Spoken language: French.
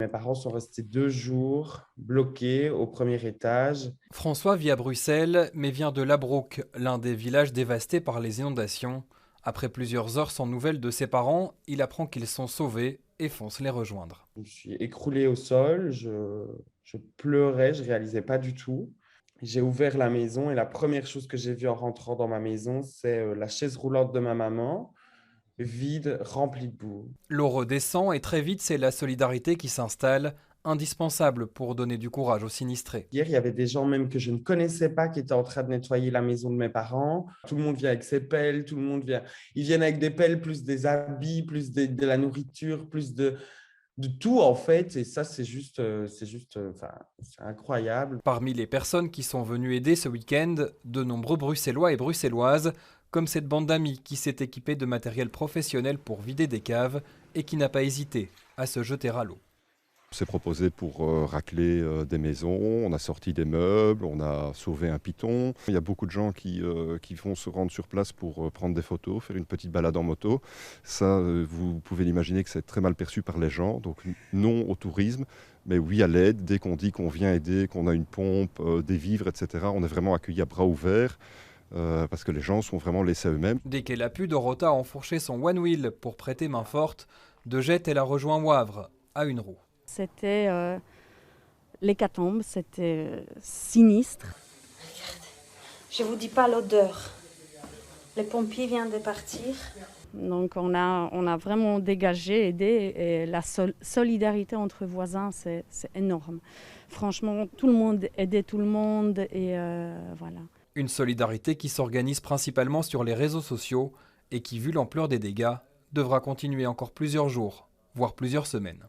Mes parents sont restés 2 jours bloqués au premier étage. François vit à Bruxelles, mais vient de Labrouk, l'un des villages dévastés par les inondations. Après plusieurs heures sans nouvelles de ses parents, il apprend qu'ils sont sauvés et fonce les rejoindre. Je me suis écroulé au sol, je pleurais, je réalisais pas du tout. J'ai ouvert la maison et la première chose que j'ai vue en rentrant dans ma maison, c'est la chaise roulante de ma maman, vide, remplie de boue. L'eau redescend et très vite c'est la solidarité qui s'installe, indispensable pour donner du courage aux sinistrés. Hier, il y avait des gens même que je ne connaissais pas qui étaient en train de nettoyer la maison de mes parents. Tout le monde vient avec ses pelles, tout le monde vient. Ils viennent avec des pelles, plus des habits, plus de la nourriture, plus de tout en fait. Et ça, enfin, c'est incroyable. Parmi les personnes qui sont venues aider ce week-end, de nombreux Bruxellois et Bruxelloises, comme cette bande d'amis qui s'est équipée de matériel professionnel pour vider des caves et qui n'a pas hésité à se jeter à l'eau. On s'est proposé pour racler des maisons, on a sorti des meubles, on a sauvé un python. Il y a beaucoup de gens qui vont se rendre sur place pour prendre des photos, faire une petite balade en moto. Ça, vous pouvez l'imaginer que c'est très mal perçu par les gens, donc non au tourisme, mais oui à l'aide. Dès qu'on dit qu'on vient aider, qu'on a une pompe, des vivres, etc., on est vraiment accueillis à bras ouverts. Parce que les gens sont vraiment laissés à eux-mêmes. Dès qu'elle a pu, Dorota a enfourché son One Wheel pour prêter main forte. De jet, elle a rejoint Wavre, à une roue. C'était l'hécatombe, c'était sinistre. Je vous dis pas l'odeur. Les pompiers viennent de partir. Donc on a vraiment dégagé, aidé, et la solidarité entre voisins, c'est énorme. Franchement, tout le monde aidait tout le monde et voilà. Une solidarité qui s'organise principalement sur les réseaux sociaux et qui, vu l'ampleur des dégâts, devra continuer encore plusieurs jours, voire plusieurs semaines.